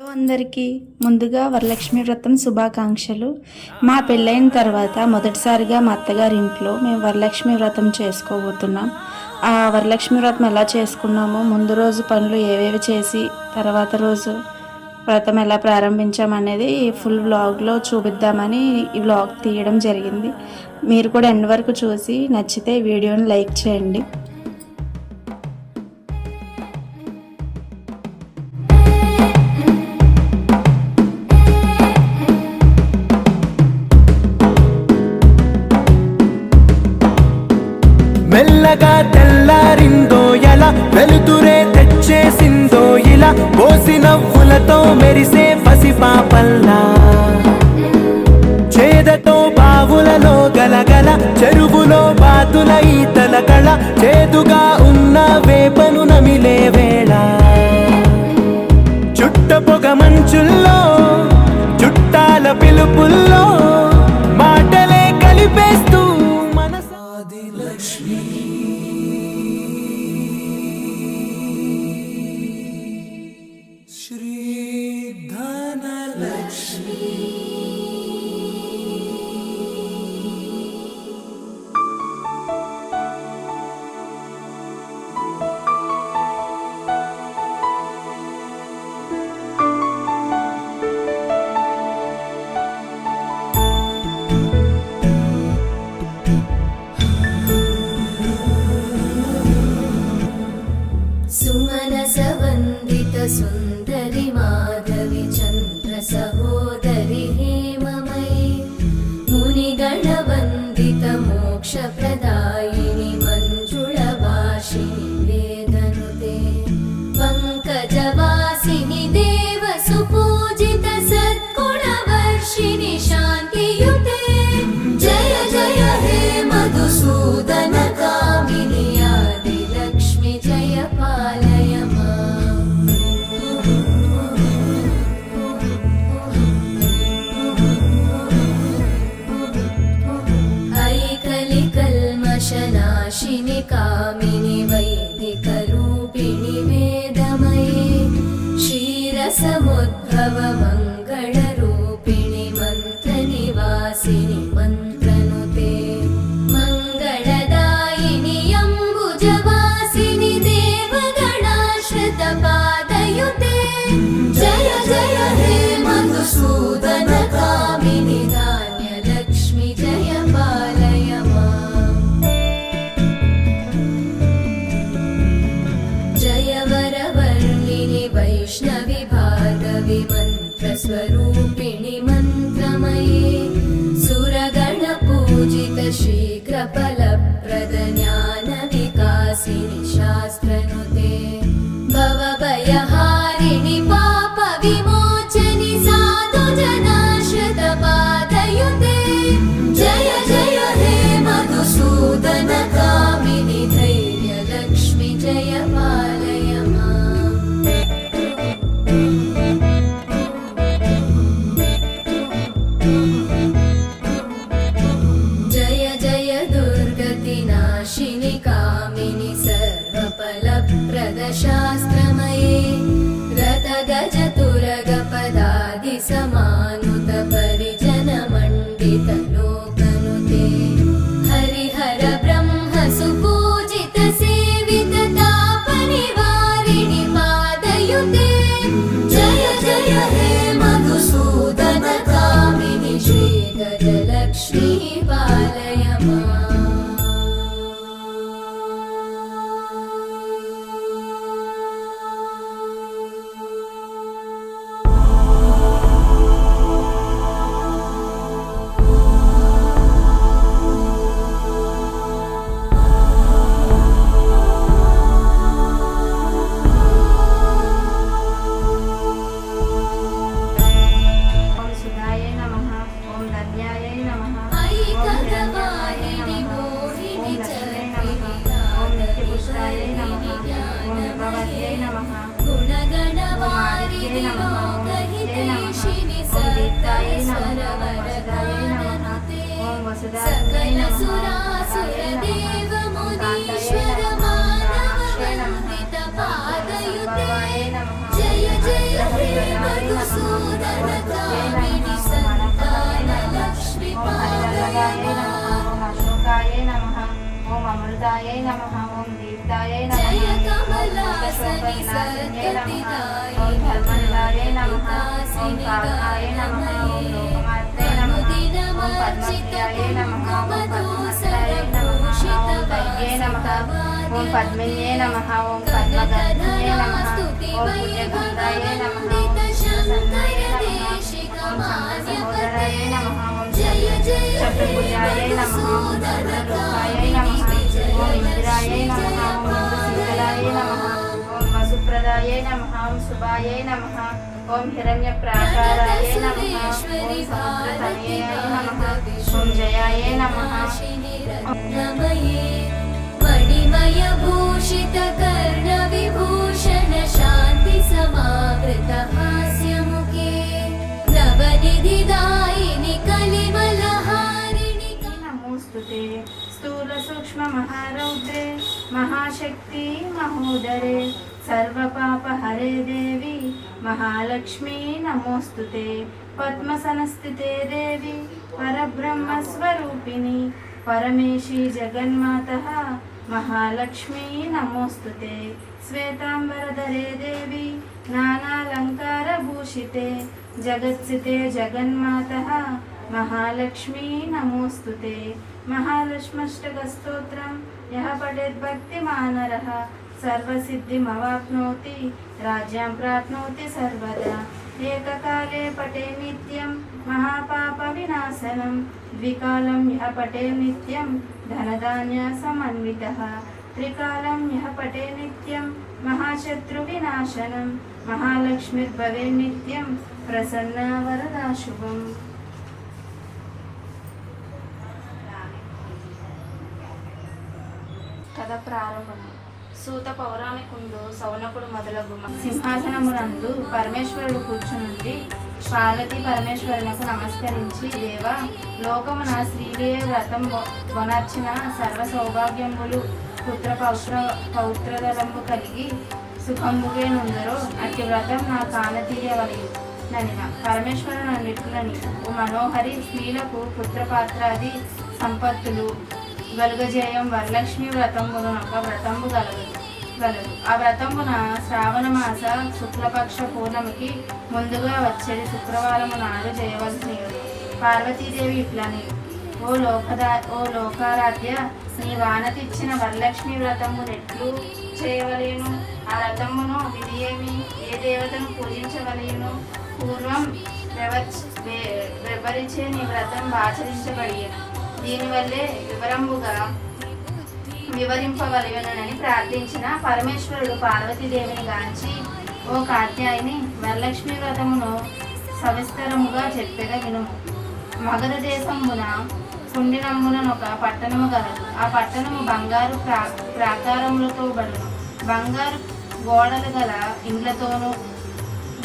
అందరికీ ముందుగా వరలక్ష్మి వ్రతం శుభాకాంక్షలు. మా పెళ్ళైన తర్వాత మొదటిసారిగా మా అత్తగారి ఇంట్లో మేము వరలక్ష్మి వ్రతం చేసుకోబోతున్నాం. ఆ వరలక్ష్మి వ్రతం ఎలా చేసుకున్నామో, ముందు రోజు పనులు ఏవేవి చేసి తర్వాత రోజు వ్రతం ఎలా ప్రారంభించామనేది ఫుల్ వ్లాగ్లో చూపిద్దామని ఈ వ్లాగ్ తీయడం జరిగింది. మీరు కూడా ఎండ్ వరకు చూసి నచ్చితే వీడియోని లైక్ చేయండి. మెల్లగా తెల్లారిందో ఎలా, వెలుతురే తెచ్చేసిందో ఇలా, పోసి నవ్వులతో మెరిసే పసిపాపల్లా, చేదతో బావులలో గలగల, చెరువులో బాతుల ఈతల కళ, చేదుగా ఉన్న వేపను నమిలే వేళ, చుట్ట పొగ మంచుల్లో చుట్టాల పిలుపుల్లో మాటలే కలిపేస్తూ మనసాది లక్ష్మి శ్రీ ధనలక్ష్మి. सुमनसवन्दित सुन्दरि माधवि चन्द्र सहोदरि हेममयि मुनिगणवन्दित मोक्षप्रदायिनि मञ्जुळभाषिणि वेदनुते पङ्कजवासिनि देवसुपूजित सद्गुणवर्षिणि शान्तियुते जय जय हे मधुसूदन कामिनि आदिलक्ष्मि जय पालय माम्. ऐकलिकल्मषनाशिनि कामिनि वैदिकरूपिणि वेदमये क्षीरसमुद्भव मङ्गलरूपिणि मन्त्रनिवासिनि मन्त्रनुते मङ्गलदायिनि अम्बुजवासिनि देवगणाश्रितपादयुते जय जय हे मधुसूदन कामिनि धान्यलक्ष्मि जय पालय माम्. जय वरवर्णिनि वैष्णवि भार्गवि मन्त्रस्वरूपिणि मन्त्रमये सुरगणपूजित शीघ्रफलप्रद ज्ञानविकासिनि शास्त्रनुते भवभयहारिणि पापविमोचनि साधुजनाश्रितपादयुते जय जय हे मधुसूदन कामिनि धैर्यलक्ष्मि जय पालय माम्. जय जय दुर्गतिनाशिनि कामिनि सर्वफलप्रद शास्त्रमये रथगजतुरगपदादि समानुत परिजनमण्डित लोकनुते हरिहर ब्रह्म सुपूजित सेवित तापनिवारिणि पादयुते जय जय हे मधुसूदन कामिनि श्रीगजलक्ष्मी पालय माम्. ఓం సుధాయ నమః, ఓం ధన్యాయ నమః, ऐकगवाहिनि मोहिनि चक्रिणि నిత్యపుష్టాయ నమః, ఓం భగవత్యై నమః, गुणगणवारिणि लोकहितैषिणि सत्तैश्वरवरदाननुते सकलसुरासुरदेव मुनीश्वर मानववन्दित पादयुते जय जय हे मधु మధుసూదన కామిని సంతాన లక్ష్మి ఓం హరివల్లభాయై నమః. ఓం అశోకాయై నమః. ఓం అమృతాయై నమః. ఓం దీప్తాయై నమః. జయ ఓం కమలాసని లోకశోకవినాశిన్యై నమః. సద్గతిదాయిని ఓం ధర్మనిలయాయై నమః. ఓం వికాసిని కారుణాయై నమః. ఓం లోకమాత్రే నమః. ఓం పద్మప్రియాయై నమః. ఓం పద్మహస్తాయై నమః. ఓం దయ్యై నమః. ఓం పద్మిన్యై నమః. ఓం పద్మగంధిన్యై నమః. ఓం పుణ్యగంధాయై నమః. ఓం శివసంధాయై నమః. ఓం సహోదరాయై నమః. ఓం చక్రపుర్యాయై నమః. ఓం చంద్రలోకాయై నమః. ఓం ఇందిరాయై నమః. ఓం ఇందుశీతలాయై నమః. ఓం వసుప్రదాయై నమః. ఓం శుభాయై నమః. ఓం హిరణ్యప్రాకారాయై నమః. ఓం సముద్రతనయాయై నమః. ఓం జయాయై నమః. రత్నమయే మణిమయ భూషిత కర్ణ విభూషణ శాంతి సమావృత హాస్యముఖే నవనిధిదాయిని కలిమలహారిణి నమోస్తుతే స్థూల సూక్ష్మ మహారౌద్రే మహాశక్తి మహోదరే సర్వపాపహరే దేవి మహాలక్ష్మీ నమోస్తుతే పద్మసనస్థితే దేవి పరబ్రహ్మస్వరూపిణి పరమేశీ జగన్మాతః మహాలక్ష్మీ నమోస్తుతే శ్వేతాంబరధరే దేవి నానాలంకారభూషితే జగత్సితే జగన్మాతః మహాలక్ష్మీ నమోస్తుతే మహాలక్ష్మష్టకస్తోత్రం యః పఠేద్భక్తిమానరః సర్వసిద్ధిమవాప్నోతి రాజ్యాం ప్రాప్నోతి సర్వదా ఏకకాలే పఠే నిత్యం మహాపాప వినాశనం ద్వికాలం యః పఠే నిత్యం ధనధాన్య సమన్వితః త్రికాలం యః పఠే నిత్యం మహాశత్రు వినాశనం మహాలక్ష్మిర్భవే నిత్యం ప్రసన్న వరదా శుభం. కథ ప్రారంభం. సూత పౌరాణికుండు సౌనకుడు మొదలగు సింహాసనమునందు పరమేశ్వరుడు కూర్చునుండి పార్వతీ పరమేశ్వరునకు నమస్కరించి, దేవా, లోకమున శ్రీలే వ్రతం వనర్చిన సర్వ సౌభాగ్యములు పుత్ర పౌత్రదలంబు కలిగి సుఖంబుగే నుందరో అట్టి వ్రతం నా కానతీయవలయు ననిన పరమేశ్వరుని అన్నిట్లని ఓ మనోహరి స్త్రీలకు పుత్రపాత్రాది సంపత్తులు గలుగజేయం వరలక్ష్మి వ్రతంబునొక వ్రతంబు గలదు. ఆ వ్రతమున శ్రావణ మాస శుక్లపక్ష పూర్ణమికి ముందుగా వచ్చేది శుక్రవారము నాడు చేయవలసినది. పార్వతీదేవి ఇట్లని, ఓ లోకారాధ్య, నీ వానతిచ్చిన వరలక్ష్మి వ్రతము నెట్లు చేయవలేను? ఆ వ్రతమును విధి ఏమి? ఏ దేవతను పూజించవలేను? పూర్వం వెవ్వరిచే నీ వ్రతం ఆచరించబడియను. దీనివల్లే వివరింపవలయునని ప్రార్థించిన పరమేశ్వరుడు పార్వతీదేవిని గాంచి, ఓ కాత్యాయిని, వరలక్ష్మి వ్రతమును సవిస్తరముగా చెప్పేద వినుము. మగధ దేశంబున కుండినమ్మునొక పట్టణము గలదు. ఆ పట్టణము బంగారు ప్రాకారములతో బడును. బంగారు గోడలు గల ఇండ్లతోనూ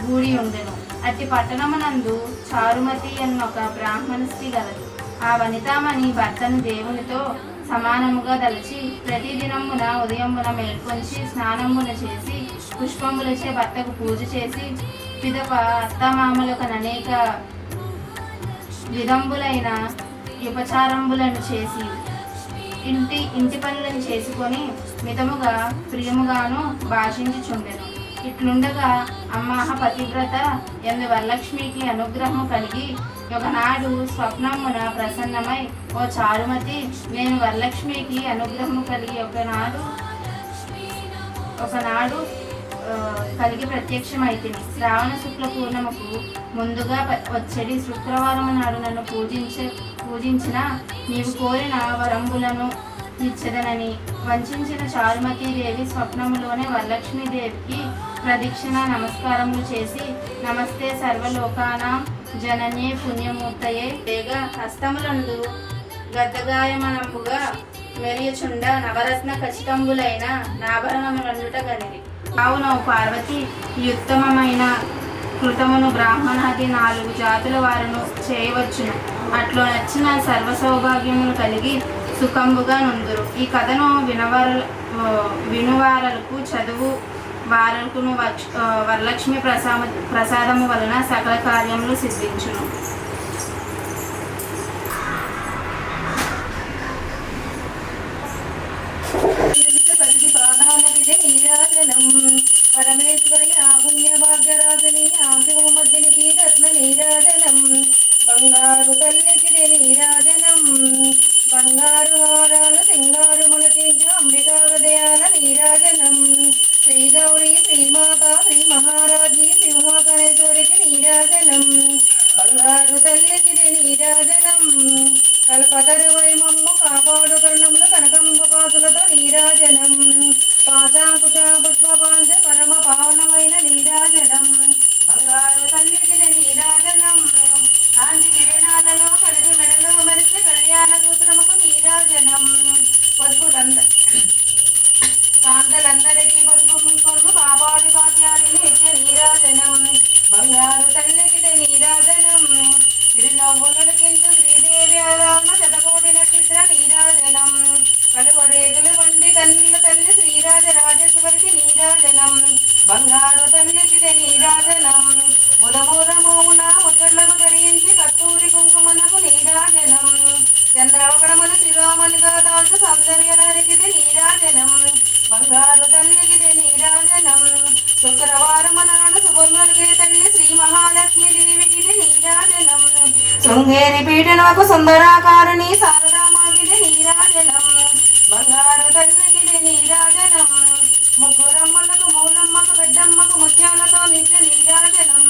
గూడి ఉండెను. అట్టి పట్టణమునందు చారుమతి అన్నొక బ్రాహ్మణ స్త్రీ గలదు. ఆ వనితామణి భర్తను దేవునితో సమానముగా దలచి ప్రతిదినమున ఉదయమున మేల్కొంచి స్నానమున చేసి పుష్పములచే భర్తకు పూజ చేసి పిదప అత్తమామలకు అనేక విధంబులైన ఉపచారంబులను చేసి ఇంటి పనులను చేసుకొని మితముగా ప్రియముగాను భాషించుచుండెను. ఇట్లుండగా అమ్మాహ పతివ్రత ఎందు వరలక్ష్మికి అనుగ్రహము కలిగి ఒకనాడు స్వప్నమున ప్రసన్నమై, ఓ చారుమతి, నేను వరలక్ష్మికి అనుగ్రహము కలిగి ఒకనాడు కలిగి ప్రత్యక్షమైతిని. శ్రావణ శుక్ల పూర్ణముకు ముందుగా వచ్చేది శుక్రవారం నాడు నన్ను పూజించిన నీవు కోరిన వరంబులను ఇచ్చదనని వంచిన చారుమతీదేవి స్వప్నములోనే వరలక్ష్మీదేవికి ప్రదక్షిణ నమస్కారములు చేసి, నమస్తే సర్వలోకానాం జనన్యే పుణ్యమూర్తయే వేగా హస్తములందు గద్దగాయమనంబుగా మెరియుచుండ నవరత్న ఖచ్చితంబులైన నాభరణములందుట గనిది. కావున పార్వతి, ఈ ఉత్తమమైన కృతమును బ్రాహ్మణాది 4 జాతుల వారును చేయవచ్చును. అట్లు నచ్చిన సర్వ సౌభాగ్యములు కలిగి సుఖంబుగా నుందురు. ఈ కథను వినువారలకు వారకును వరలక్ష్మి ప్రసాదము వలన సకల కార్యములు సిద్ధించును. పరమేశ్వరి ఆపుణ్య భాగ్యరాజుని ఆశివమద్దినికి రత్న నీరాజనం బంగారు తల్లికి నీరాజనం బంగారు హారాలు సింగారు ములకించు అంబికా హృదయాల నీరాజనం శ్రీ గౌరీ శ్రీమాత శ్రీ మహారాజీ సింహాసనేశ్వరికి నీరాజనం బంగారు తల్లికి నీరాజనం కల్పతరు వైమమ్ము కాపాడు కరుణములు కనకంబ పాసులతో నీరాజనం పాశాంకుశ పుష్పపాంచ పరమ పావనమైన నీరాజనం బంగారు తల్లికి నీరాజనం కాంతి కిరణాలలో కలిగి మెడలో మరిచి కళ్యాణ సూత్రముకు నీరాజనం కాంతలందరికీ పసుపు ముంకొల్లు కాపాడు కాత్యాలని నిత్య నీరాజనం బంగారు తల్లికి నీరాజనం తిరునవ్వులకించు శ్రీదేవి రామ శతకోటి నక్షత్ర నీరాజనం కలువరేగులు వండి కన్నుల తల్లి శ్రీరాజ రాజేశ్వరికి నీరాజనం బంగారు తల్లికి నీరాజనం ముదమూరమౌన ముచ్చట్లకు ధరించి కస్తూరి కుంకుమనకు నీరాజనం చంద్రవకడములు శిరోమణిగా దాల్చు సౌందర్యలహరికి నీరాజనం బంగారు తల్లికి నీరాజనం శుక్రవారం నాడు శుభములకే తల్లి శ్రీ మహాలక్ష్మి దేవికి నీరాజనం శృంగేరి పీఠనకు సుందరాకారుని శారదామాకి నీరాజనం బంగారు తల్లికి నీరాజనం ముగ్గురమ్మలకు మూలమ్మకు పెద్దమ్మకు ముత్యాలతో నిత్య నీరాజనం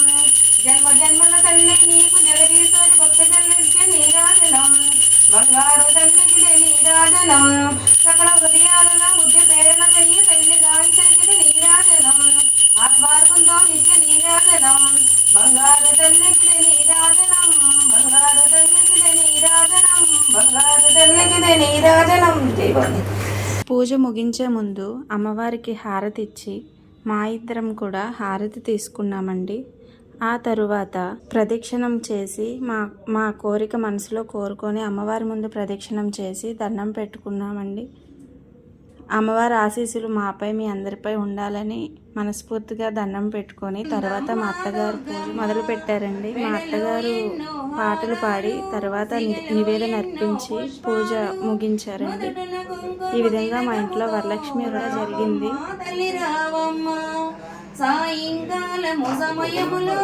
జన్మ జన్మల తల్లి నీకు జగదీశ్వరి భక్తి చెల్లించే నీరాజనం బంగారు తల్లికి నీరాజనం సకల హృదయాలలో బుద్ధి ప్రేరణ చెయ్యి తల్లి గాయత్రికి నీరాజనం ఆత్మార్పంతో నిత్య నీరాజనం బంగారు తల్లికి నీరాజనం బంగారు తల్లికి నీరాజనం బంగారు తల్లికి నీరాజనం దేవాన్ని. పూజ ముగించే ముందు అమ్మవారికి హారతి ఇచ్చి మా ఇద్దరం కూడా హారతి తీసుకున్నామండి. ఆ తరువాత ప్రదక్షిణం చేసి మా కోరిక మనసులో కోరుకొని అమ్మవారి ముందు ప్రదక్షిణం చేసి దండం పెట్టుకున్నామండి. అమ్మవారి ఆశీస్సులు మాపై మీ అందరిపై ఉండాలని మనస్ఫూర్తిగా దండం పెట్టుకొని తర్వాత మా అత్తగారు పూజ మొదలు పెట్టారండి. మా అత్తగారు పాటలు పాడి తర్వాత నివేదన అర్పించి పూజ ముగించారండి. ఈ విధంగా మా ఇంట్లో వరలక్ష్మి వ్రతం జరిగింది. సాయంకాలము సమయములో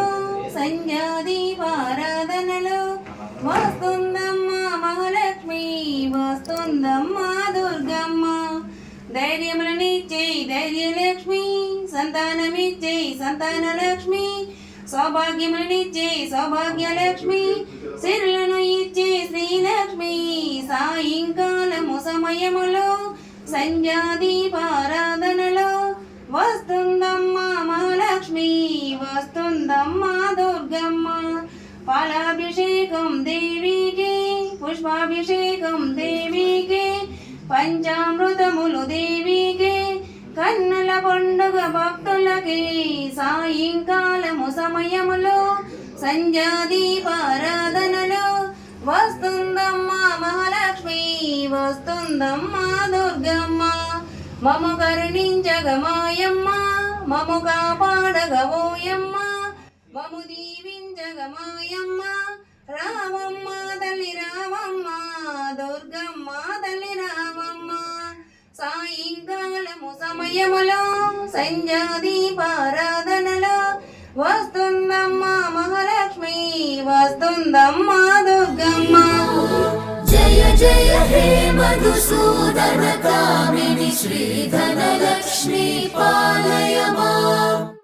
సంధ్యాదీపారాధనలో వస్తుందమ్మా మహాలక్ష్మి వస్తుందమ్మా దుర్గమ్మ ధైర్యములనిచ్చే ధైర్యలక్ష్మి సంతానమిచ్చే సంతానలక్ష్మి సౌభాగ్యములనిచ్చే సౌభాగ్యలక్ష్మి సిరులను ఇచ్చే శ్రీలక్ష్మి సాయంకాలము సమయములో సంధ్యాదీపారాధనలో వస్తుందమ్మా మహాలక్ష్మి వస్తుందమ్మా దుర్గమ్మ పాలాభిషేకం దేవికి పుష్పాభిషేకం దేవికి పంచామృతములు దేవికి కన్నుల పండుగ భక్తులకి సాయంకాలము సమయములో సంధ్యాదీపారాధనలో వస్తుందమ్మా మహాలక్ష్మి వస్తుందమ్మా దుర్గమ్మ మము కరుణించగమాయమ్మ మము కాపాడగవోయమ్మ మము దీవించగమాయమ్మ రామమ్మ తల్లి రామమ్మ దుర్గమ్మ తల్లి రామమ్మ సాయంకాలము సమయములో సంధ్యాదీపారాధనలో వస్తుందమ్మా మహాలక్ష్మి వస్తుందమ్మా దుర్గమ్మ जय जय हे मधुसूदन कामिनि श्रीधनलक्ष्मी पालय माम्।